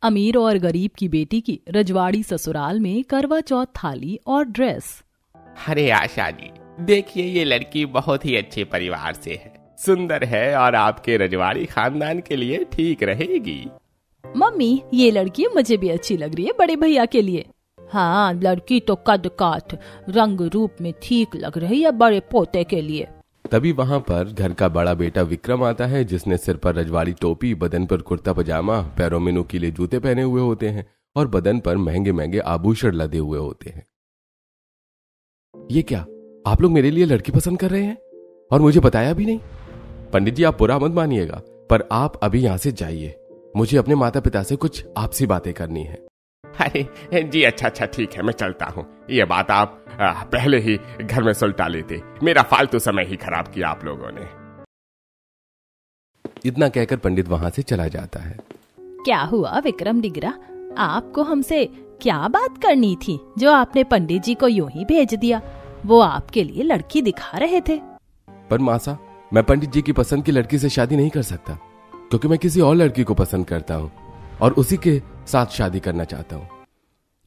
अमीर और गरीब की बेटी की रजवाड़ी ससुराल में करवा चौथ थाली और ड्रेस। अरे आशा जी, देखिए ये लड़की बहुत ही अच्छे परिवार से है, सुंदर है और आपके रजवाड़ी खानदान के लिए ठीक रहेगी। मम्मी, ये लड़की मुझे भी अच्छी लग रही है बड़े भैया के लिए। हाँ, लड़की तो कद काठ रंग रूप में ठीक लग रही है बड़े पोते के लिए। तभी वहाँ पर घर का बड़ा बेटा विक्रम आता है, जिसने सिर पर रजवाड़ी टोपी, बदन पर कुर्ता पजामा, पैरों में नुकीले जूते पहने हुए होते हैं और बदन पर महंगे महंगे आभूषण लदे हुए होते हैं। ये क्या, आप लोग मेरे लिए लड़की पसंद कर रहे हैं और मुझे बताया भी नहीं? पंडित जी, आप बुरा मत मानिएगा, पर आप अभी यहाँ से जाइए, मुझे अपने माता पिता से कुछ आपसी बातें करनी है। अरे जी, अच्छा ठीक है, मैं चलता हूँ। ये बात आप पहले ही घर में सुलटा लेते, मेरा फालतू समय ही खराब किया आप लोगों ने। इतना कहकर पंडित वहां से चला जाता है। क्या हुआ विक्रम डिगरा, आपको हमसे क्या बात करनी थी जो आपने पंडित जी को यूं ही भेज दिया? वो आपके लिए लड़की दिखा रहे थे। पर मासा, मैं पंडित जी की पसंद की लड़की से शादी नहीं कर सकता, क्योंकि मैं किसी और लड़की को पसंद करता हूँ और उसी के साथ शादी करना चाहता हूँ।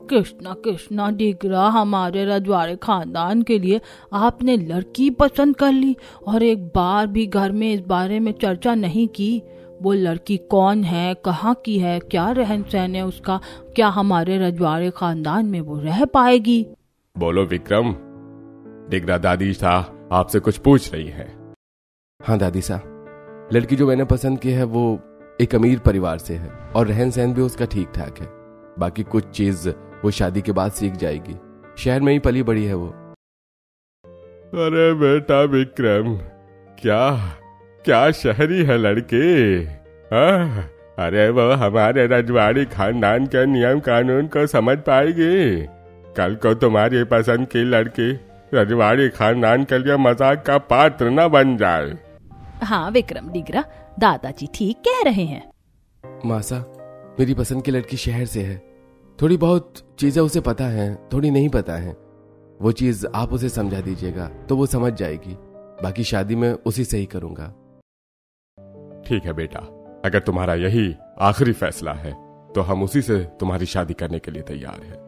कृष्णा डिगरा, हमारे रजवाड़े खानदान के लिए आपने लड़की पसंद कर ली और एक बार भी घर में इस बारे में चर्चा नहीं की। वो लड़की कौन है, कहाँ की है, क्या रहन सहन है उसका, क्या हमारे रजवाड़े खानदान में वो रह पाएगी? बोलो विक्रम, डिगरा दादी साहब आपसे कुछ पूछ रही है। हाँ दादी साहब, लड़की जो मैंने पसंद की है वो एक अमीर परिवार से है और रहन सहन भी उसका ठीक ठाक है। बाकी कुछ चीज वो शादी के बाद सीख जाएगी, शहर में ही पली बड़ी है वो। अरे बेटा विक्रम, क्या शहरी है लड़की? अरे वो हमारे रजवाड़ी खानदान के नियम कानून को समझ पाएगी। कल को तुम्हारी पसंद की लड़की रजवाड़ी खानदान के लिए मजाक का पात्र न बन जाए। हाँ विक्रम डिगरा, दादाजी ठीक कह रहे हैं। मासा, मेरी पसंद की लड़की शहर से है, थोड़ी बहुत चीजें उसे पता है, थोड़ी नहीं पता है। वो चीज आप उसे समझा दीजिएगा तो वो समझ जाएगी। बाकी शादी में उसी से ही करूंगा। ठीक है बेटा, अगर तुम्हारा यही आखिरी फैसला है तो हम उसी से तुम्हारी शादी करने के लिए तैयार हैं।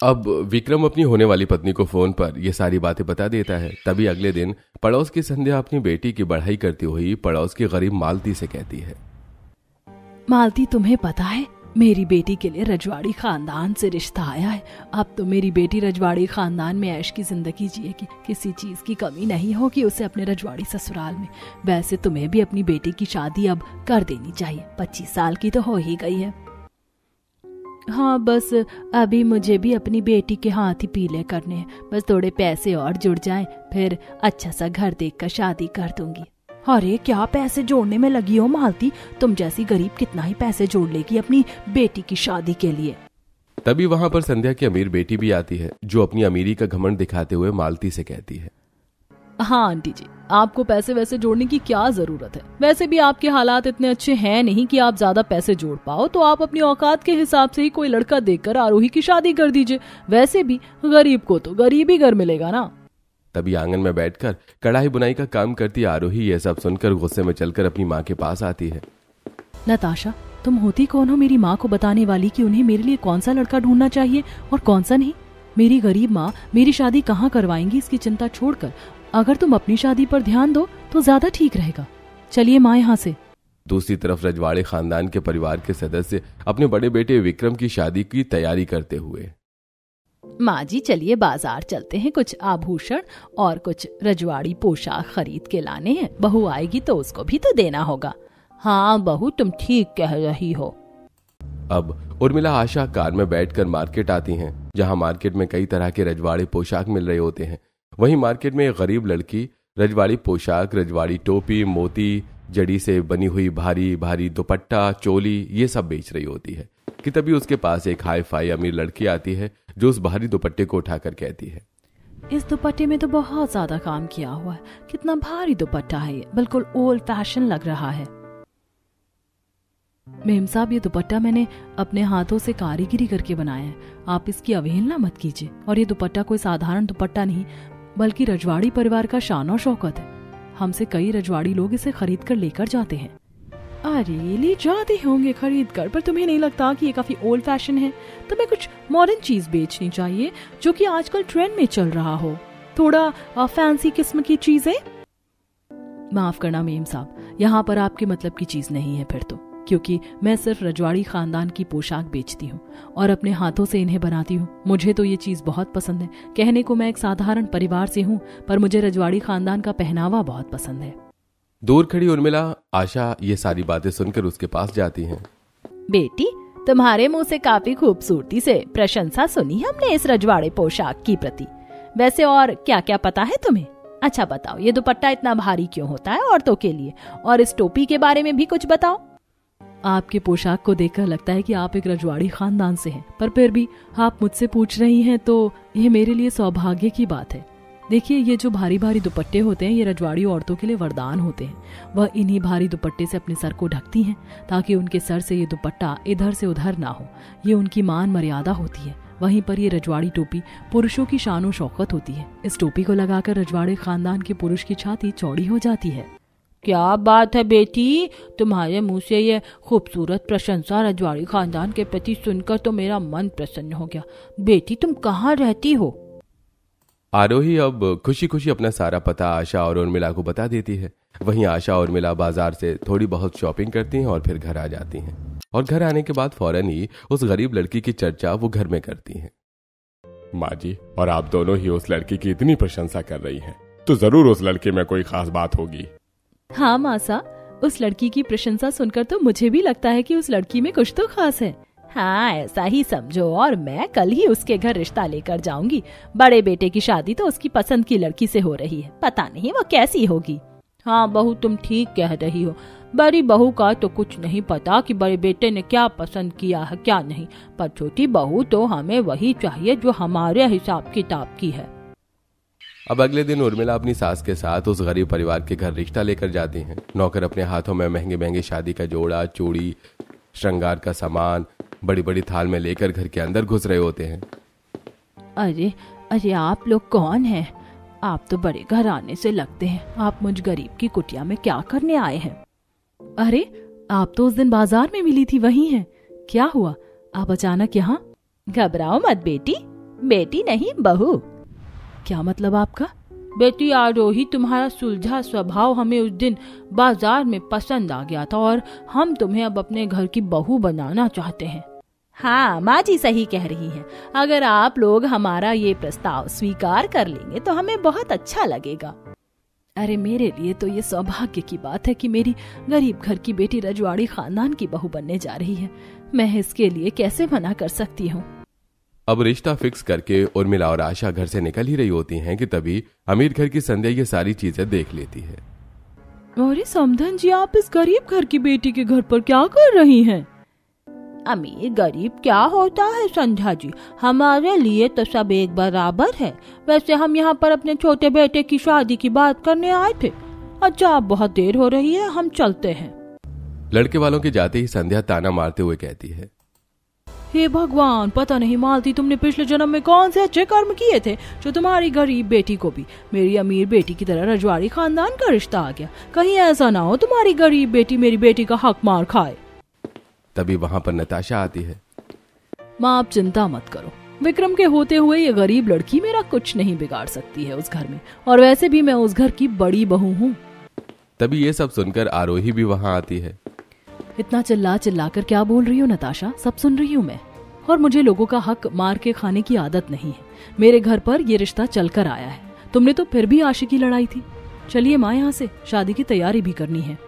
अब विक्रम अपनी होने वाली पत्नी को फोन पर ये सारी बातें बता देता है। तभी अगले दिन पड़ोस की संध्या अपनी बेटी की बढ़ाई करती हुई पड़ोस की गरीब मालती से कहती है, मालती, तुम्हें पता है मेरी बेटी के लिए रजवाड़ी खानदान से रिश्ता आया है। अब तो मेरी बेटी रजवाड़ी खानदान में ऐश की जिंदगी जिएगी, किसी चीज की कमी नहीं होगी उसे अपने रजवाड़ी ससुराल में। वैसे तुम्हें भी अपनी बेटी की शादी अब कर देनी चाहिए, 25 साल की तो हो ही गई है। हाँ, बस अभी मुझे भी अपनी बेटी के हाथ ही पीले करने हैं, बस थोड़े पैसे और जुड़ जाएं, फिर अच्छा सा घर देखकर शादी कर दूंगी। अरे क्या पैसे जोड़ने में लगी हो मालती, तुम जैसी गरीब कितना ही पैसे जोड़ लेगी अपनी बेटी की शादी के लिए। तभी वहाँ पर संध्या की अमीर बेटी भी आती है, जो अपनी अमीरी का घमंड दिखाते हुए मालती से कहती है, हाँ आंटी जी, आपको पैसे वैसे जोड़ने की क्या जरूरत है? वैसे भी आपके हालात इतने अच्छे हैं नहीं कि आप ज्यादा पैसे जोड़ पाओ, तो आप अपनी औकात के हिसाब से ही कोई लड़का देखकर आरोही की शादी कर दीजिए। वैसे भी गरीब को तो गरीब ही घर मिलेगा ना। तभी आंगन में बैठकर कढ़ाई बुनाई का काम करती आरोही ये सब सुनकर गुस्से में चलकर अपनी माँ के पास आती है। नताशा, तुम होती कौन हो मेरी माँ को बताने वाली कि उन्हें मेरे लिए कौन सा लड़का ढूंढना चाहिए और कौन सा नहीं? मेरी गरीब माँ मेरी शादी कहाँ करवाएंगी इसकी चिंता छोड़कर अगर तुम अपनी शादी पर ध्यान दो तो ज्यादा ठीक रहेगा। चलिए माँ यहाँ से। दूसरी तरफ रजवाड़े खानदान के परिवार के सदस्य अपने बड़े बेटे विक्रम की शादी की तैयारी करते हुए, माँ जी चलिए बाजार चलते हैं, कुछ आभूषण और कुछ रजवाड़ी पोशाक खरीद के लाने हैं। बहू आएगी तो उसको भी तो देना होगा। हाँ बहू, तुम ठीक कह रही हो। अब उर्मिला आशा कार में बैठकर मार्केट आती हैं, जहां मार्केट में कई तरह के रजवाड़ी पोशाक मिल रहे होते हैं। वहीं मार्केट में एक गरीब लड़की रजवाड़ी पोशाक, रजवाड़ी टोपी, मोती जड़ी से बनी हुई भारी भारी दुपट्टा, चोली ये सब बेच रही होती है कि तभी उसके पास एक हाई फाई अमीर लड़की आती है, जो उस भारी दुपट्टे को उठाकर कहती है, इस दुपट्टे में तो बहुत ज्यादा काम किया हुआ है, कितना भारी दुपट्टा है ये, बिल्कुल ओल्ड फैशन लग रहा है। मेम साहब, ये दुपट्टा मैंने अपने हाथों से कारीगिरी करके बनाया है, आप इसकी अवहेलना मत कीजिए। और ये दुपट्टा कोई साधारण दुपट्टा नहीं, बल्कि रजवाड़ी परिवार का शान और शौकत है। हमसे कई रजवाड़ी लोग इसे खरीद कर लेकर जाते हैं। अरे ले जाते होंगे खरीद कर, पर तुम्हें नहीं लगता कि ये काफी ओल्ड फैशन है? तुम्हें कुछ मॉडर्न चीज बेचनी चाहिए जो कि आजकल ट्रेंड में चल रहा हो, थोड़ा फैंसी किस्म की चीजें। माफ करना मेम साहब, यहाँ पर आपके मतलब की चीज नहीं है फिर तो, क्योंकि मैं सिर्फ रजवाड़ी खानदान की पोशाक बेचती हूँ और अपने हाथों से इन्हें बनाती हूँ। मुझे तो ये चीज बहुत पसंद है। कहने को मैं एक साधारण परिवार से हूँ, पर मुझे रजवाड़ी खानदान का पहनावा बहुत पसंद है। दूर खड़ी उर्मिला आशा ये सारी बातें सुनकर उसके पास जाती हैं। बेटी, तुम्हारे मुंह से काफी खूबसूरती से प्रशंसा सुनी हमने इस रजवाड़े पोशाक की प्रति। वैसे और क्या क्या पता है तुम्हें? अच्छा बताओ, ये दुपट्टा इतना भारी क्यों होता है औरतों के लिए? और इस टोपी के बारे में भी कुछ बताओ। आपके पोशाक को देखकर लगता है कि आप एक रजवाड़ी खानदान से हैं, पर फिर भी आप मुझसे पूछ रही हैं तो ये मेरे लिए सौभाग्य की बात है। देखिए, ये जो भारी भारी दुपट्टे होते हैं ये रजवाड़ी औरतों के लिए वरदान होते हैं। वह इन्हीं भारी दुपट्टे से अपने सर को ढकती हैं ताकि उनके सर से ये दुपट्टा इधर से उधर ना हो। ये उनकी मान मर्यादा होती है। वहीं पर ये रजवाड़ी टोपी पुरुषों की शान शौकत होती है। इस टोपी को लगाकर रजवाड़े खानदान के पुरुष की छाती चौड़ी हो जाती है। क्या बात है बेटी, तुम्हारे मुंह से ये खूबसूरत प्रशंसा रजवाड़ी खानदान के प्रति सुनकर तो मेरा मन प्रसन्न हो गया। बेटी, तुम कहाँ रहती हो? आरोही अब खुशी खुशी अपना सारा पता आशा और उर्मिला को बता देती है। वहीं आशा और उर्मिला बाजार से थोड़ी बहुत शॉपिंग करती हैं और फिर घर आ जाती हैं। और घर आने के बाद फौरन ही उस गरीब लड़की की चर्चा वो घर में करती हैं। माँ जी, और आप दोनों ही उस लड़की की इतनी प्रशंसा कर रही हैं, तो जरूर उस लड़के में कोई खास बात होगी। हाँ मासा, उस लड़की की प्रशंसा सुनकर तो मुझे भी लगता है कि उस लड़की में कुछ तो खास है। हाँ, ऐसा ही समझो। और मैं कल ही उसके घर रिश्ता लेकर जाऊंगी। बड़े बेटे की शादी तो उसकी पसंद की लड़की से हो रही है, पता नहीं वो कैसी होगी। हाँ बहू, तुम ठीक कह रही हो। बड़ी बहू का तो कुछ नहीं पता कि बड़े बेटे ने क्या पसंद किया है क्या नहीं, पर छोटी बहू तो हमें वही चाहिए जो हमारे हिसाब किताब की है। अब अगले दिन उर्मिला अपनी सास के साथ उस गरीब परिवार के घर रिश्ता लेकर जाती हैं। नौकर अपने हाथों में महंगे महंगे शादी का जोड़ा, चूड़ी, श्रृंगार का सामान बड़ी बड़ी थाल में लेकर घर के अंदर घुस रहे होते हैं। अरे अरे, आप लोग कौन हैं? आप तो बड़े घराने से लगते हैं। आप मुझ गरीब की कुटिया में क्या करने आए हैं? अरे, आप तो उस दिन बाजार में मिली थी, वही हैं। क्या हुआ, आप अचानक यहाँ? घबराओ मत बेटी, बेटी नहीं बहू। क्या मतलब आपका? बेटी आरोही, तुम्हारा सुलझा स्वभाव हमें उस दिन बाजार में पसंद आ गया था और हम तुम्हें अब अपने घर की बहू बनाना चाहते हैं। हाँ माँ जी सही कह रही हैं। अगर आप लोग हमारा ये प्रस्ताव स्वीकार कर लेंगे तो हमें बहुत अच्छा लगेगा। अरे मेरे लिए तो ये सौभाग्य की बात है कि मेरी गरीब घर की बेटी रजवाड़ी खानदान की बहू बनने जा रही है। मैं इसके लिए कैसे मना कर सकती हूँ। अब रिश्ता फिक्स करके उर्मिला और आशा घर से निकल ही रही होती हैं कि तभी अमीर घर की संध्या ये सारी चीजें देख लेती है। अरे समधन जी, आप इस गरीब घर की बेटी के घर पर क्या कर रही हैं? अमीर गरीब क्या होता है संध्या जी, हमारे लिए तो सब एक बराबर है। वैसे हम यहाँ पर अपने छोटे बेटे की शादी की बात करने आए थे। अच्छा, अब बहुत देर हो रही है, हम चलते हैं। लड़के वालों के जाते ही संध्या ताना मारते हुए कहती है, हे भगवान, पता नहीं मालती तुमने पिछले जन्म में कौन से अच्छे कर्म किए थे जो तुम्हारी गरीब बेटी को भी मेरी अमीर बेटी की तरह रजवाड़ी खानदान का रिश्ता आ गया। कहीं ऐसा ना हो तुम्हारी गरीब बेटी मेरी बेटी का हक मार खाए। तभी वहाँ पर नताशा आती है। माँ, आप चिंता मत करो। विक्रम के होते हुए ये गरीब लड़की मेरा कुछ नहीं बिगाड़ सकती है उस घर में, और वैसे भी मैं उस घर की बड़ी बहू हूँ। तभी ये सब सुनकर आरोही भी वहाँ आती है। इतना चिल्ला चिल्ला कर क्या बोल रही हो नताशा? सब सुन रही हूँ मैं। और मुझे लोगों का हक मार के खाने की आदत नहीं है। मेरे घर पर ये रिश्ता चलकर आया है। तुमने तो फिर भी आशिकी लड़ाई थी। चलिए माँ, यहाँ से शादी की तैयारी भी करनी है।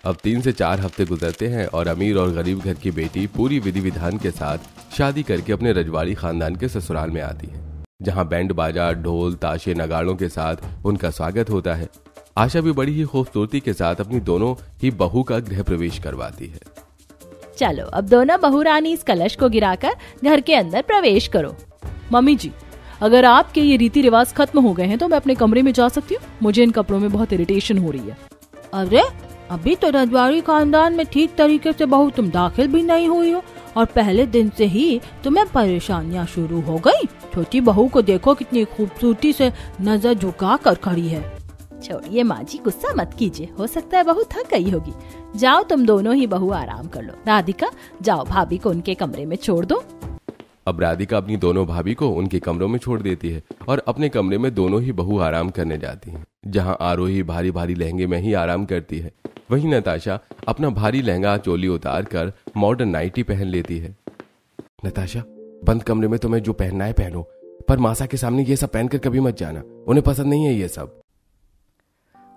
अब 3 से 4 हफ्ते गुजरते हैं और अमीर और गरीब घर की बेटी पूरी विधि विधान के साथ शादी करके अपने रजवाड़ी खानदान के ससुराल में आती है, जहाँ बैंड बाजा, ढोल, ताशे, नगाड़ों के साथ उनका स्वागत होता है। आशा भी बड़ी ही खूबसूरती के साथ अपनी दोनों ही बहू का गृह प्रवेश करवाती है। चलो अब दोनों बहू रानी इस कलश को गिराकर घर के अंदर प्रवेश करो। मम्मी जी, अगर आपके ये रीति रिवाज खत्म हो गए हैं तो मैं अपने कमरे में जा सकती हूँ? मुझे इन कपड़ों में बहुत इरिटेशन हो रही है। अरे अभी तो रजवाड़ी खानदान में ठीक तरीके से बहू तुम दाखिल भी नहीं हुई हो और पहले दिन से ही तुम्हें परेशानियाँ शुरू हो गई। छोटी बहू को देखो कितनी खूबसूरती से नजर झुका कर खड़ी है। छोड़िए माँ जी, गुस्सा मत कीजिए, हो सकता है बहू थक गई होगी। जाओ तुम दोनों ही बहू आराम कर लो। राधिका जाओ भाभी को उनके कमरे में छोड़ दो। अब राधिका अपनी दोनों भाभी को उनके कमरों में छोड़ देती है और अपने कमरे में दोनों ही बहू आराम करने जाती हैं, जहां आरोही भारी भारी लहंगे में ही आराम करती है। वहीं नताशा अपना भारी लहंगा चोली उतार कर मॉडर्न नाइटी पहन लेती है। नताशा, बंद कमरे में तुम्हें जो पहनना है पहनो, पर मासा के सामने ये सब पहनकर कभी मत जाना, उन्हें पसंद नहीं है ये सब।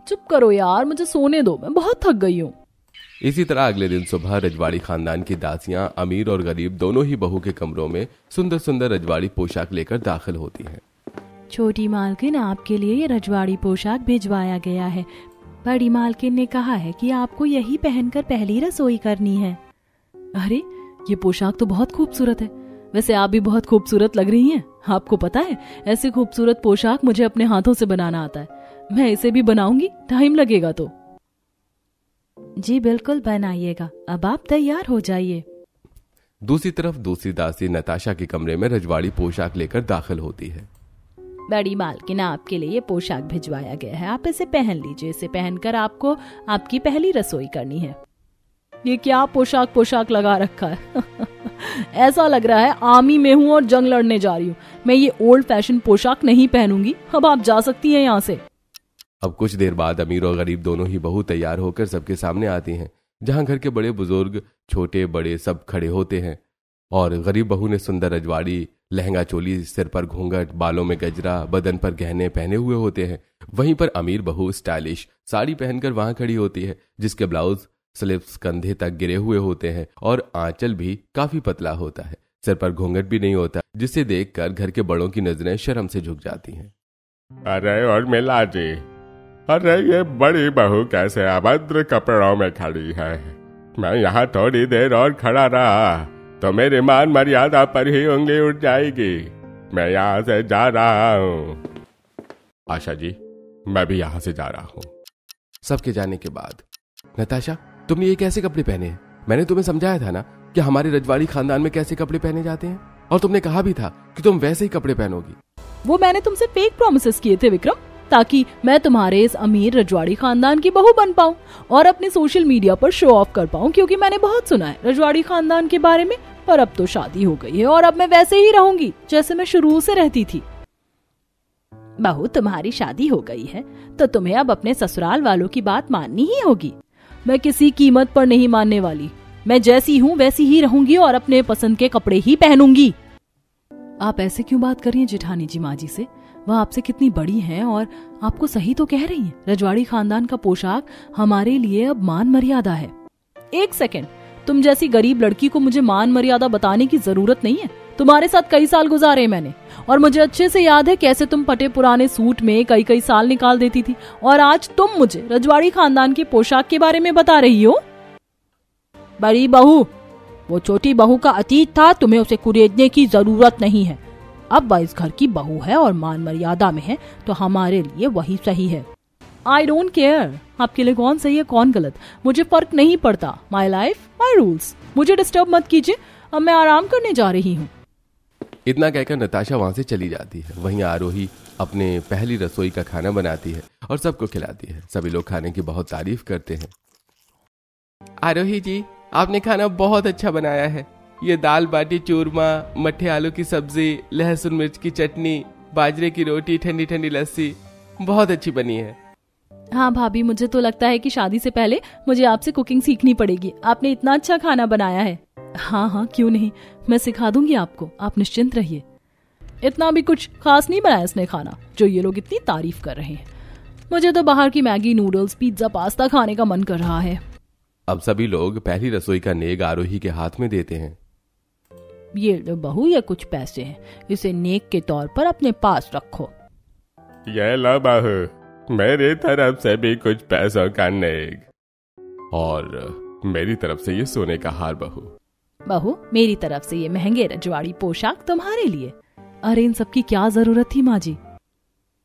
चुप करो यार, मुझे सोने दो, मैं बहुत थक गई हूँ। इसी तरह अगले दिन सुबह रजवाड़ी खानदान की दासियां अमीर और गरीब दोनों ही बहू के कमरों में सुंदर सुंदर रजवाड़ी पोशाक लेकर दाखिल होती हैं। छोटी मालकिन, आपके लिए ये रजवाड़ी पोशाक भिजवाया गया है। बड़ी मालकिन ने कहा है कि आपको यही पहनकर पहली रसोई करनी है। अरे ये पोशाक तो बहुत खूबसूरत है। वैसे आप भी बहुत खूबसूरत लग रही हैं। आपको पता है, ऐसी खूबसूरत पोशाक मुझे अपने हाथों से बनाना आता है। मैं इसे भी बनाऊंगी, टाइम लगेगा तो। जी बिल्कुल बनाइएगा, अब आप तैयार हो जाइए। दूसरी तरफ दूसरी दासी नताशा के कमरे में रजवाड़ी पोशाक लेकर दाखिल होती है। बड़ी मालकिन, आपके लिए ये पोशाक भिजवाया गया है, आप इसे पहन लीजिए। इसे पहनकर आपको आपकी पहली रसोई करनी है। ये क्या पोशाक लगा रखा है? ऐसा लग रहा है आर्मी में हूँ और जंग लड़ने जा रही हूँ। मैं ये ओल्ड फैशन पोशाक नहीं पहनूंगी। अब आप जा सकती हैं यहाँ से। अब कुछ देर बाद अमीर और गरीब दोनों ही बहू तैयार होकर सबके सामने आती हैं, जहां घर के बड़े बुजुर्ग छोटे बड़े सब खड़े होते हैं। और गरीब बहू ने सुंदर रजवाड़ी लहंगा चोली, सिर पर घूंघट, बालों में गजरा, बदन पर गहने पहने हुए होते हैं। वहीं पर अमीर बहू स्टाइलिश साड़ी पहनकर वहां खड़ी होती है, जिसके ब्लाउज स्लीव्स कंधे तक गिरे हुए होते हैं और आंचल भी काफी पतला होता है। सिर पर घूंघट भी नहीं होता, जिसे देखकर घर के बड़ों की नजरें शर्म से झुक जाती हैं। अरे और मिला जी, अरे ये बड़ी बहू कैसे अभद्र कपड़ों में खड़ी है। मैं यहाँ थोड़ी देर और खड़ा रहा तो मेरी मान मर्यादा पर ही उंगली उठ जाएगी। मैं यहाँ से जा रहा हूँ। आशा जी, मैं भी यहाँ से जा रहा हूँ। सबके जाने के बाद, नताशा तुमने ये कैसे कपड़े पहने हैं? मैंने तुम्हें समझाया था ना कि हमारे रजवाड़ी खानदान में कैसे कपड़े पहने जाते हैं, और तुमने कहा भी था कि तुम वैसे ही कपड़े पहनोगी। वो मैंने तुमसे फेक प्रॉमिसेस किए थे विक्रम, ताकि मैं तुम्हारे इस अमीर रजवाड़ी खानदान की बहू बन पाऊं और अपने सोशल मीडिया पर शो ऑफ कर पाऊं, क्योंकि मैंने बहुत सुना है रजवाड़ी खानदान के बारे में। पर अब तो शादी हो गई है और अब मैं वैसे ही रहूंगी जैसे मैं शुरू से रहती थी। बहू, तुम्हारी शादी हो गई है तो तुम्हें अब अपने ससुराल वालों की बात माननी ही होगी। मैं किसी कीमत पर नहीं मानने वाली। मैं जैसी हूँ वैसी ही रहूंगी और अपने पसंद के कपड़े ही पहनूंगी। आप ऐसे क्यों बात कर रही हैं जेठानी जी माँ जी से? वह आपसे कितनी बड़ी हैं और आपको सही तो कह रही हैं। रजवाड़ी खानदान का पोशाक हमारे लिए अब मान मर्यादा है। एक सेकंड, तुम जैसी गरीब लड़की को मुझे मान मर्यादा बताने की जरूरत नहीं है। तुम्हारे साथ कई साल गुजारे मैंने, और मुझे अच्छे से याद है कैसे तुम फटे पुराने सूट में कई साल निकाल देती थी, और आज तुम मुझे रजवाड़ी खानदान के पोशाक के बारे में बता रही हो। बड़ी बहू, वो छोटी बहू का अतीत था, तुम्हें उसे कुरेदने की जरूरत नहीं है। अब वह इस घर की बहू है और मान मर्यादा में है, तो हमारे लिए वही सही है। आई डोंट केयर आपके लिए कौन सही है कौन गलत, मुझे फर्क नहीं पड़ता। माई लाइफ माई रूल्स, मुझे डिस्टर्ब मत कीजिए, अब मैं आराम करने जा रही हूँ। इतना कहकर नताशा वहां से चली जाती है। वहीं आरोही अपने पहली रसोई का खाना बनाती है और सबको खिलाती है। सभी लोग खाने की बहुत तारीफ करते हैं। आरोही जी, आपने खाना बहुत अच्छा बनाया है। ये दाल बाटी चूरमा, मट्ठे आलू की सब्जी, लहसुन मिर्च की चटनी, बाजरे की रोटी, ठंडी ठंडी लस्सी बहुत अच्छी बनी है। हाँ भाभी, मुझे तो लगता है कि शादी से पहले मुझे आपसे कुकिंग सीखनी पड़ेगी। आपने इतना अच्छा खाना बनाया है। हाँ, क्यों नहीं, मैं सिखा दूंगी आपको, आप निश्चिंत रहिए। इतना भी कुछ खास नहीं बनाया इसने खाना जो ये लोग इतनी तारीफ कर रहे हैं। मुझे तो बाहर की मैगी, नूडल्स, पिज्जा, पास्ता खाने का मन कर रहा है। अब सभी लोग पहली रसोई का नेक आरोही के हाथ में देते हैं। ये लो बहू, ये कुछ पैसे हैं, इसे नेक के तौर पर अपने पास रखो। ये लो बहू, मेरी तरफ से भी कुछ पैसों का नेक, और मेरी तरफ से ये सोने का हार। बहू, मेरी तरफ से ये महंगे रजवाड़ी पोशाक तुम्हारे लिए। अरे इन सब की क्या जरूरत थी माँ जी।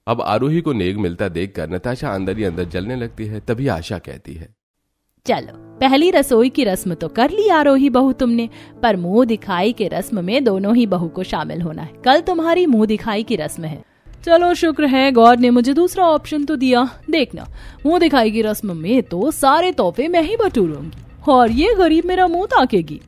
अब आरोही को नेक मिलता देखकर नताशा अंदर ही अंदर जलने लगती है। तभी आशा कहती है, चलो, पहली रसोई की रस्म तो कर ली आरोही बहू तुमने, पर मुंह दिखाई के रस्म में दोनों ही बहू को शामिल होना है। कल तुम्हारी मुंह दिखाई की रस्म है। चलो शुक्र है गॉड ने मुझे दूसरा ऑप्शन तो दिया। देखना, मुंह दिखाई की रस्म में तो सारे तोहफे मैं ही बटोरूंगी और ये गरीब मेरा मुंह ताकेगी।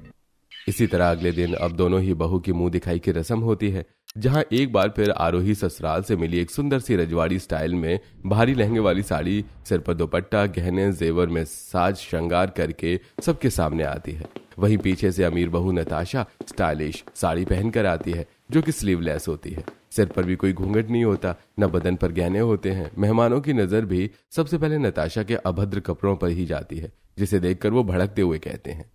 इसी तरह अगले दिन अब दोनों ही बहू की मुंह दिखाई की रस्म होती है, जहां एक बार फिर आरोही ससुराल से मिली एक सुंदर सी रजवाड़ी स्टाइल में भारी लहंगे वाली साड़ी, सिर पर दुपट्टा, गहने जेवर में साज श्रृंगार करके सबके सामने आती है। वहीं पीछे से अमीर बहू नताशा स्टाइलिश साड़ी पहनकर आती है, जो कि स्लीवलेस होती है। सिर पर भी कोई घूंघट नहीं होता, न बदन पर गहने होते हैं। मेहमानों की नजर भी सबसे पहले नताशा के अभद्र कपड़ों पर ही जाती है, जिसे देखकर वो भड़कते हुए कहते हैं,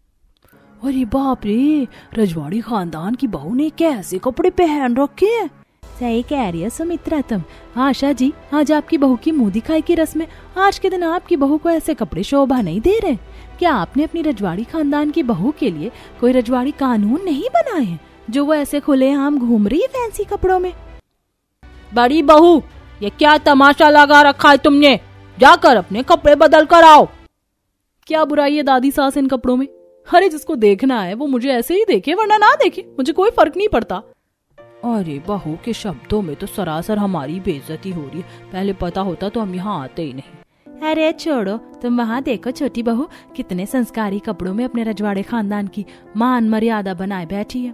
अरे बाप रे, रजवाड़ी खानदान की बहू ने कैसे कपड़े पहन रखे हैं। सही कह रही है सुमित्रा तुम। आशा जी, आज आपकी बहू की मुंह दिखाई की रस्म में आज के दिन आपकी बहू को ऐसे कपड़े शोभा नहीं दे रहे। क्या आपने अपनी रजवाड़ी खानदान की बहू के लिए कोई रजवाड़ी कानून नहीं बनाए हैं, जो वो ऐसे खुलेआम घूम रही है फैंसी कपड़ों में? बड़ी बहू, ये क्या तमाशा लगा रखा है तुमने? जाकर अपने कपड़े बदल कर आओ। क्या बुराई है दादी सास इन कपड़ों में? अरे जिसको देखना है वो मुझे ऐसे ही देखे, वरना ना देखे, मुझे कोई फर्क नहीं पड़ता। अरे बहू के शब्दों में तो सरासर हमारी बेइज्जती हो रही है। पहले पता होता तो हम यहाँ आते ही नहीं। अरे छोड़ो, तुम वहाँ देखो छोटी बहू कितने संस्कारी कपड़ों में अपने रजवाड़े खानदान की मान मर्यादा बनाए बैठी है।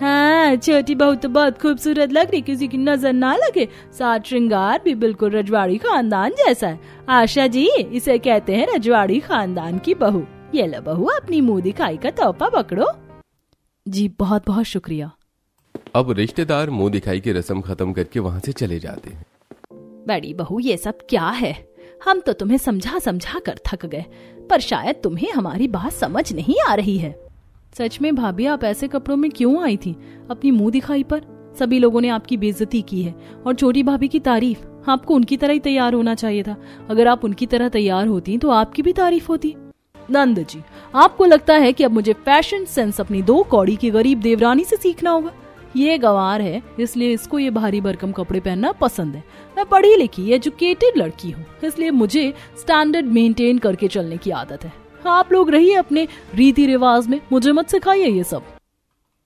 हाँ, छोटी बहू तो बहुत खूबसूरत लग रही, किसी की नजर ना लगे। साज श्रृंगार भी बिल्कुल रजवाड़ी खानदान जैसा है। आशा जी, इसे कहते हैं रजवाड़ी खानदान की बहू। ये लो बहू, अपनी मुंह दिखाई का तोहफा पकड़ो। जी बहुत बहुत शुक्रिया। अब रिश्तेदार मुंह दिखाई की रस्म खत्म करके वहां से चले जाते हैं। बड़ी बहू, ये सब क्या है? हम तो तुम्हें समझा समझा कर थक गए, पर शायद तुम्हें हमारी बात समझ नहीं आ रही है। सच में भाभी, आप ऐसे कपड़ों में क्यों आई थी? अपनी मुंह दिखाई पर सभी लोगों ने आपकी बेइज्जती की है और छोटी भाभी की तारीफ। आपको उनकी तरह ही तैयार होना चाहिए था। अगर आप उनकी तरह तैयार होती तो आपकी भी तारीफ होती। नंद जी, आपको लगता है कि अब मुझे फैशन सेंस अपनी 2 कौड़ी की गरीब देवरानी से सीखना होगा? ये गंवार है, इसलिए इसको ये भारी भरकम कपड़े पहनना पसंद है। मैं पढ़ी लिखी एजुकेटेड लड़की हूँ, इसलिए मुझे स्टैंडर्ड मेंटेन करके चलने की आदत है। आप लोग रहिए अपने रीति रिवाज में, मुझे मत सिखाइए ये सब।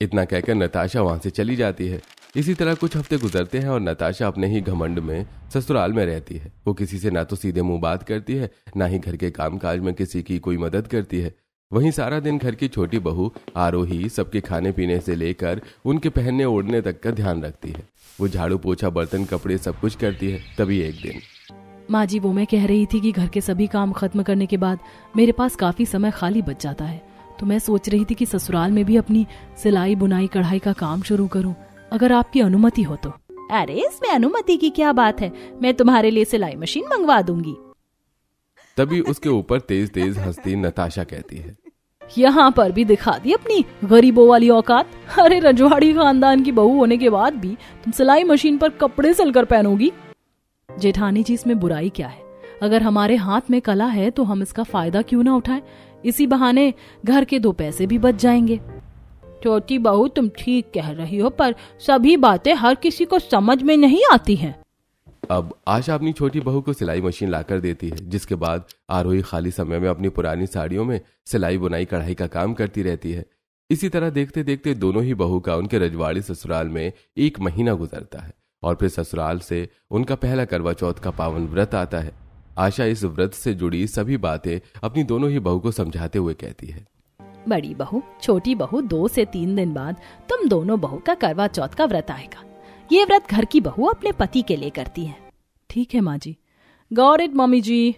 इतना कहकर नताशा वहां से चली जाती है। इसी तरह कुछ हफ्ते गुजरते हैं और नताशा अपने ही घमंड में ससुराल में रहती है। वो किसी से ना तो सीधे मुंह बात करती है, ना ही घर के कामकाज में किसी की कोई मदद करती है। वहीं सारा दिन घर की छोटी बहू आरोही सबके खाने पीने से लेकर उनके पहनने ओढ़ने तक का ध्यान रखती है। वो झाड़ू पोछा बर्तन कपड़े सब कुछ करती है। तभी एक दिन, माँ जी, वो मैं कह रही थी कि घर के सभी काम खत्म करने के बाद मेरे पास काफी समय खाली बच जाता है, तो मैं सोच रही थी कि ससुराल में भी अपनी सिलाई बुनाई कढ़ाई का काम शुरू करूं, अगर आपकी अनुमति हो तो। अरे इसमें अनुमति की क्या बात है, मैं तुम्हारे लिए सिलाई मशीन मंगवा दूंगी। तभी उसके ऊपर तेज तेज हंसती नताशा कहती है, यहाँ पर भी दिखा दी अपनी गरीबों वाली औकात। अरे रजवाड़ी खानदान की बहू होने के बाद भी तुम सिलाई मशीन पर कपड़े सिलकर पहनोगी? जेठानी जी, इसमें बुराई क्या है? अगर हमारे हाथ में कला है तो हम इसका फायदा क्यों ना उठाएं? इसी बहाने घर के 2 पैसे भी बच जाएंगे। छोटी बहू, तुम ठीक कह रही हो, पर सभी बातें हर किसी को समझ में नहीं आती हैं। अब आशा अपनी छोटी बहू को सिलाई मशीन लाकर देती है, जिसके बाद आरोही खाली समय में अपनी पुरानी साड़ियों में सिलाई बुनाई कढ़ाई का काम करती रहती है। इसी तरह देखते देखते दोनों ही बहू का उनके रजवाड़ी ससुराल में 1 महीना गुजरता है और फिर ससुराल से उनका पहला करवा चौथ का पावन व्रत आता है। आशा इस व्रत से जुड़ी सभी बातें अपनी दोनों ही बहू को समझाते हुए कहती है, बड़ी बहू, छोटी बहू, 2 से 3 दिन बाद तुम दोनों बहू का करवा चौथ का व्रत आएगा। ये व्रत घर की बहू अपने पति के लिए करती है। ठीक है माँ जी। गॉट इट मम्मी जी।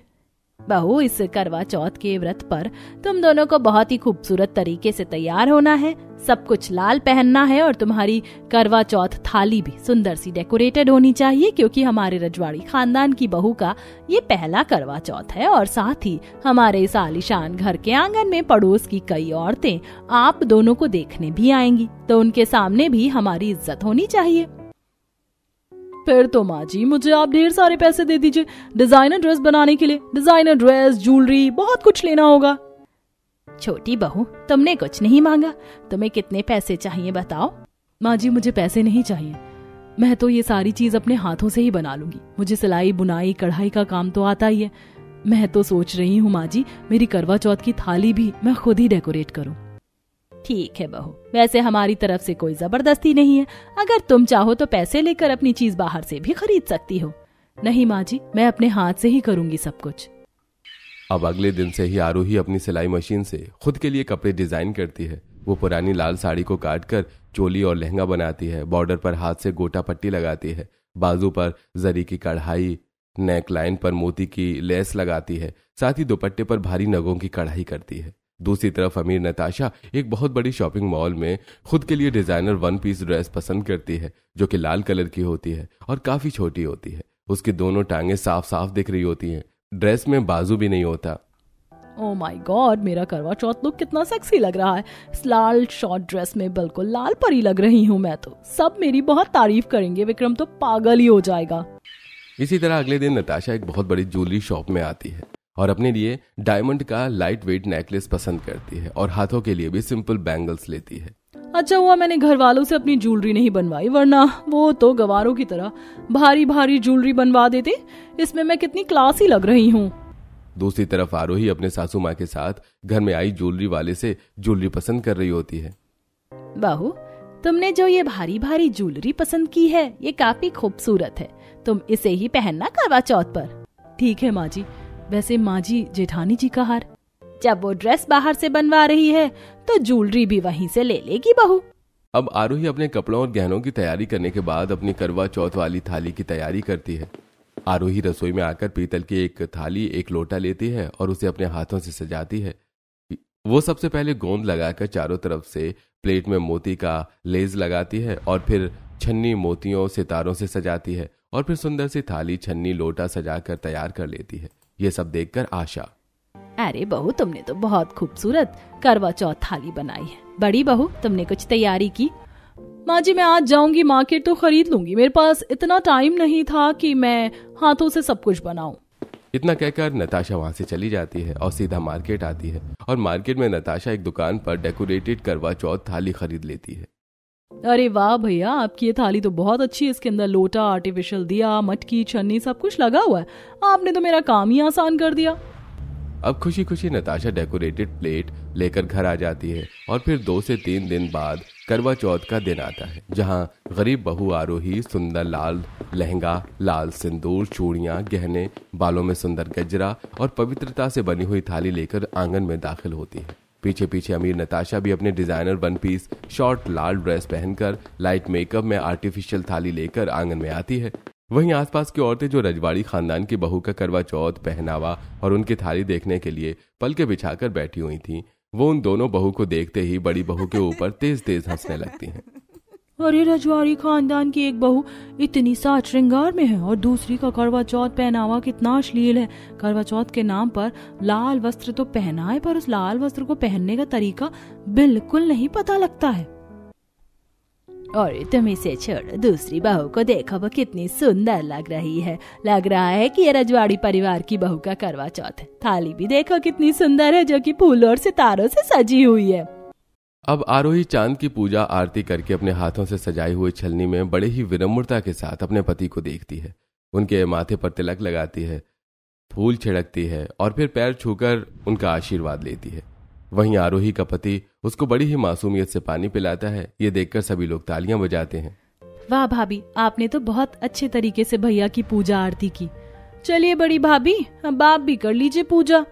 बहू, इस करवा चौथ के व्रत पर तुम दोनों को बहुत ही खूबसूरत तरीके से तैयार होना है। सब कुछ लाल पहनना है और तुम्हारी करवा चौथ थाली भी सुंदर सी डेकोरेटेड होनी चाहिए, क्योंकि हमारे रजवाड़ी खानदान की बहू का ये पहला करवा चौथ है। और साथ ही हमारे इस आलीशान घर के आंगन में पड़ोस की कई औरतें आप दोनों को देखने भी आएंगी, तो उनके सामने भी हमारी इज्जत होनी चाहिए। फिर तो माँ जी, मुझे आप ढेर सारे पैसे दे दीजिए डिजाइनर ड्रेस बनाने के लिए। डिजाइनर ड्रेस, ज्वेलरी, बहुत कुछ लेना होगा। छोटी बहू, तुमने कुछ नहीं मांगा, तुम्हें कितने पैसे चाहिए बताओ। माँ जी, मुझे पैसे नहीं चाहिए, मैं तो ये सारी चीज अपने हाथों से ही बना लूंगी। मुझे सिलाई बुनाई कढ़ाई का काम तो आता ही है। मैं तो सोच रही हूँ माँ जी, मेरी करवा चौथ की थाली भी मैं खुद ही डेकोरेट करूँ। ठीक है बहू, वैसे हमारी तरफ से कोई जबरदस्ती नहीं है। अगर तुम चाहो तो पैसे लेकर अपनी चीज बाहर से भी खरीद सकती हो। नहीं माँ जी, मैं अपने हाथ से ही करूंगी सब कुछ। अब अगले दिन से ही आरोही अपनी सिलाई मशीन से खुद के लिए कपड़े डिजाइन करती है। वो पुरानी लाल साड़ी को काटकर चोली और लहंगा बनाती है, बॉर्डर पर हाथ से गोटा पट्टी लगाती है, बाजू पर जरी की कढ़ाई, नेक लाइन पर मोती की लेस लगाती है, साथ ही दुपट्टे पर भारी नगों की कढ़ाई करती है। दूसरी तरफ अमीर नताशा एक बहुत बड़ी शॉपिंग मॉल में खुद के लिए डिजाइनर वन पीस ड्रेस पसंद करती है, जो कि लाल कलर की होती है और काफी छोटी होती है। उसकी दोनों टांगे साफ साफ दिख रही होती हैं। ड्रेस में बाजू भी नहीं होता। ओह माय गॉड, मेरा करवा चौथ लुक कितना सेक्सी लग रहा है। इस लाल शॉर्ट ड्रेस में बिल्कुल लाल परी लग रही हूँ मैं तो। सब मेरी बहुत तारीफ करेंगे, विक्रम तो पागल ही हो जाएगा। इसी तरह अगले दिन नताशा एक बहुत बड़ी ज्वेलरी शॉप में आती है और अपने लिए डायमंड का लाइट वेट नेकलेस पसंद करती है और हाथों के लिए भी सिंपल बैंगल्स लेती है। अच्छा हुआ मैंने घर वालों से अपनी ज्वेलरी नहीं बनवाई, वरना वो तो गवारों की तरह भारी भारी ज्वेलरी बनवा देते। इसमें मैं कितनी क्लासी लग रही हूँ। दूसरी तरफ आरोही अपने सासू माँ के साथ घर में आई ज्वेलरी वाले से ज्वेलरी पसंद कर रही होती है। बहू, तुमने जो ये भारी भारी ज्वेलरी पसंद की है ये काफी खूबसूरत है। तुम इसे ही पहनना करवा चौथ पर। ठीक है माँ जी। वैसे माँ जी, जेठानी जी का हार? जब वो ड्रेस बाहर से बनवा रही है तो ज्वेलरी भी वहीं से ले लेगी बहू। अब आरोही अपने कपड़ों और गहनों की तैयारी करने के बाद अपनी करवा चौथ वाली थाली की तैयारी करती है। आरोही रसोई में आकर पीतल की एक थाली, एक लोटा लेती है और उसे अपने हाथों से सजाती है। वो सबसे पहले गोंद लगाकर चारों तरफ से प्लेट में मोती का लेस लगाती है और फिर छन्नी मोतियों सितारों से सजाती है और फिर सुंदर सी थाली, छन्नी, लोटा सजाकर तैयार कर लेती है। ये सब देखकर आशा, अरे बहू, तुमने तो बहुत खूबसूरत करवा चौथ थाली बनाई है। बड़ी बहू, तुमने कुछ तैयारी की? माँ जी, मैं आज जाऊंगी मार्केट तो खरीद लूंगी। मेरे पास इतना टाइम नहीं था कि मैं हाथों से सब कुछ बनाऊं। इतना कहकर नताशा वहां से चली जाती है और सीधा मार्केट आती है और मार्केट में नताशा एक दुकान पर डेकोरेटेड करवा चौथ थाली खरीद लेती है। अरे वाह भैया, आपकी ये थाली तो बहुत अच्छी है। इसके अंदर लोटा, आर्टिफिशियल दिया, मटकी, छन्नी सब कुछ लगा हुआ है। आपने तो मेरा काम ही आसान कर दिया। अब खुशी खुशी नताशा डेकोरेटेड प्लेट लेकर घर आ जाती है और फिर 2 से 3 दिन बाद करवा चौथ का दिन आता है, जहां गरीब बहू आरोही सुंदर लाल लहंगा, लाल सिंदूर, चूड़ियां, गहने, बालों में सुंदर गजरा और पवित्रता से बनी हुई थाली लेकर आंगन में दाखिल होती है। पीछे पीछे अमीर नताशा भी अपने डिजाइनर वन पीस शॉर्ट लाल ड्रेस पहनकर लाइट मेकअप में आर्टिफिशियल थाली लेकर आंगन में आती है। वहीं आसपास की औरतें जो रजवाड़ी खानदान की बहू का करवा चौथ पहनावा और उनकी थाली देखने के लिए पलके बिछाकर बैठी हुई थीं, वो उन दोनों बहू को देखते ही बड़ी बहू के ऊपर तेज तेज हंसने लगती हैं। अरे, रजवाड़ी खानदान की एक बहू इतनी साज श्रृंगार में है और दूसरी का करवा चौथ पहनावा कितना अश्लील है। करवा चौथ के नाम पर लाल वस्त्र तो पहना है, पर उस लाल वस्त्र को पहनने का तरीका बिल्कुल नहीं पता लगता है। और तुम इसे छोड़ो, दूसरी बहू को देखो, वो कितनी सुंदर लग रही है। लग रहा है कि ये रजवाड़ी परिवार की बहू का करवा चौथ है। थाली भी देखो कितनी सुंदर है, जो कि फूलों और सितारों से सजी हुई है। अब आरोही चांद की पूजा आरती करके अपने हाथों से सजाई हुई छलनी में बड़े ही विनम्रता के साथ अपने पति को देखती है। उनके माथे पर तिलक लगाती है, फूल छिड़कती है और फिर पैर छूकर उनका आशीर्वाद लेती है। वहीं आरोही का पति उसको बड़ी ही मासूमियत से पानी पिलाता है। ये देखकर सभी लोग तालियां बजाते हैं। वाह भाभी, आपने तो बहुत अच्छे तरीके से भैया की पूजा आरती की। चलिए बड़ी भाभी, अब आप भी कर लीजिए पूजा।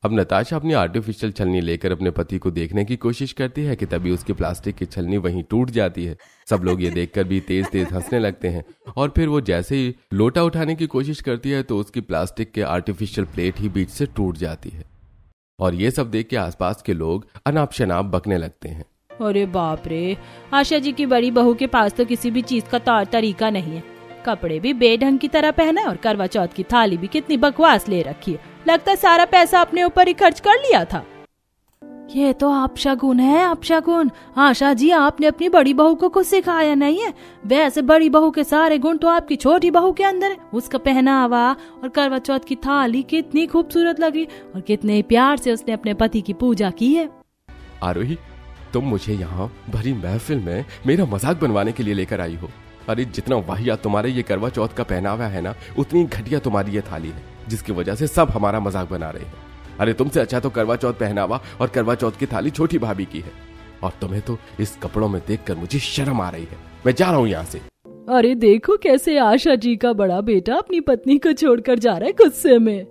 अब नताशा अपनी आर्टिफिशियल छलनी लेकर अपने पति को देखने की कोशिश करती है कि तभी उसकी प्लास्टिक की छलनी वहीं टूट जाती है। सब लोग ये देखकर भी तेज तेज हंसने लगते हैं और फिर वो जैसे ही लोटा उठाने की कोशिश करती है तो उसकी प्लास्टिक के आर्टिफिशियल प्लेट ही बीच से टूट जाती है। और ये सब देख के आसपास के लोग अनाप शनाप बकने लगते हैं। अरे बाप रे, आशा जी की बड़ी बहू के पास तो किसी भी चीज का तौर तरीका नहीं है। कपड़े भी बेढंग की तरह पहना है और करवा चौथ की थाली भी कितनी बकवास ले रखी है। लगता है सारा पैसा अपने ऊपर ही खर्च कर लिया था। ये तो अपशगुन है, अपशगुन। आशा जी, आपने अपनी बड़ी बहू को कुछ सिखाया नहीं है। वैसे बड़ी बहू के सारे गुण तो आपकी छोटी बहू के अंदर है। उसका पहनावा और करवा चौथ की थाली कितनी खूबसूरत लगी और कितने प्यार से उसने अपने पति की पूजा की है। आरोही, तुम मुझे यहाँ भरी महफिल में मेरा मजाक बनवाने के लिए लेकर आई हो। अरे जितना वाहियात तुम्हारे ये करवा चौथ का पहनावा है ना, उतनी घटिया तुम्हारी ये थाली है, जिसकी वजह से सब हमारा मजाक बना रहे हैं। अरे तुमसे अच्छा तो करवा चौथ पहनावा और करवा चौथ की थाली छोटी भाभी की है। और तुम्हें तो इस कपड़ों में देखकर मुझे शर्म आ रही है। मैं जा रहा हूँ यहाँ से। अरे देखो कैसे आशा जी का बड़ा बेटा अपनी पत्नी को छोड़कर जा रहा है गुस्से में।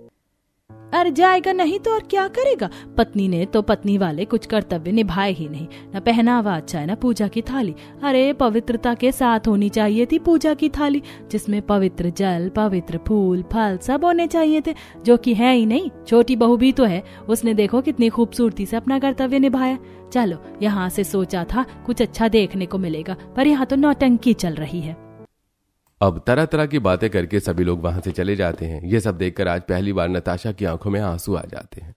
अरे जाएगा नहीं तो और क्या करेगा? पत्नी ने तो पत्नी वाले कुछ कर्तव्य निभाए ही नहीं। न पहनावा अच्छा है, न पूजा की थाली। अरे पवित्रता के साथ होनी चाहिए थी पूजा की थाली, जिसमें पवित्र जल, पवित्र फूल, फल सब होने चाहिए थे, जो कि है ही नहीं। छोटी बहू भी तो है, उसने देखो कितनी खूबसूरती से अपना कर्तव्य निभाया। चलो यहाँ से सोचा था कुछ अच्छा देखने को मिलेगा, पर यहाँ तो नौटंकी चल रही है। अब तरह तरह की बातें करके सभी लोग वहां से चले जाते हैं। ये सब देखकर आज पहली बार नताशा की आंखों में आंसू आ जाते हैं।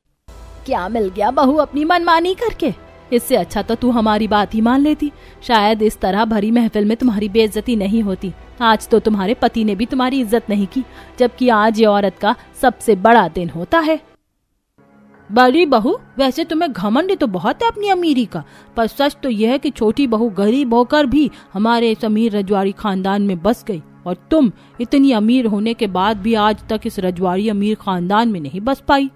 क्या मिल गया बहू अपनी मनमानी करके? इससे अच्छा तो तू हमारी बात ही मान लेती। शायद इस तरह भरी महफिल में तुम्हारी बेइज्जती नहीं होती। आज तो तुम्हारे पति ने भी तुम्हारी इज्जत नहीं की, जबकि आज ये औरत का सबसे बड़ा दिन होता है। बड़ी बहू, वैसे तुम्हें घमंड तो बहुत है अपनी अमीरी का, पर सच तो यह है कि छोटी बहू गरीब होकर भी हमारे इस अमीर रजवाड़ी खानदान में बस गई, और तुम इतनी अमीर होने के बाद भी आज तक इस रजवाड़ी अमीर खानदान में नहीं बस पाई।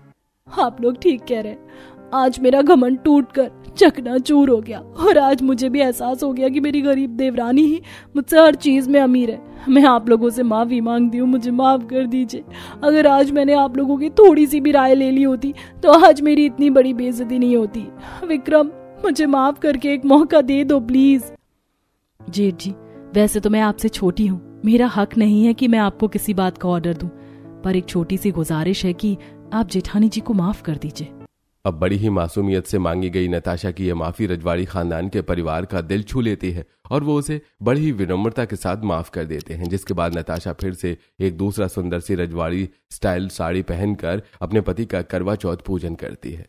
आप लोग ठीक कह रहे हैं। आज मेरा घमंड टूटकर चकनाचूर हो गया, और आज मुझे भी एहसास हो गया कि मेरी गरीब देवरानी ही मुझसे हर चीज में अमीर है। मैं आप लोगों से माफी मांगती हूँ, मुझे माफ कर दीजिए। अगर आज मैंने आप लोगों की थोड़ी सी भी राय ले ली होती तो आज मेरी इतनी बड़ी बेइज्जती नहीं होती। विक्रम, मुझे माफ करके एक मौका दे दो प्लीज। जेठ जी, वैसे तो मैं आपसे छोटी हूँ, मेरा हक नहीं है कि मैं आपको किसी बात का ऑर्डर दूं, पर एक छोटी सी गुजारिश है कि आप जेठानी जी को माफ कर दीजिए। अब बड़ी ही मासूमियत से मांगी गई नताशा की यह माफी रजवाड़ी खानदान के परिवार का दिल छू लेती है, और वो उसे बड़ी ही विनम्रता के साथ माफ कर देते हैं। जिसके बाद नताशा फिर से एक दूसरा सुंदर सी रजवाड़ी स्टाइल साड़ी पहनकर अपने पति का करवा चौथ पूजन करती है।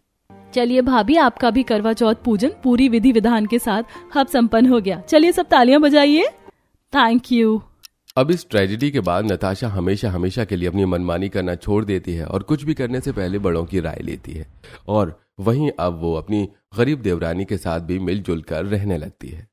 चलिए भाभी, आपका भी करवा चौथ पूजन पूरी विधि विधान के साथ अब संपन्न हो गया। चलिए सब तालियां बजाइए। Thank you. अब इस ट्रेजेडी के बाद नताशा हमेशा हमेशा के लिए अपनी मनमानी करना छोड़ देती है और कुछ भी करने से पहले बड़ों की राय लेती है, और वहीं अब वो अपनी गरीब देवरानी के साथ भी मिलजुल कर रहने लगती है।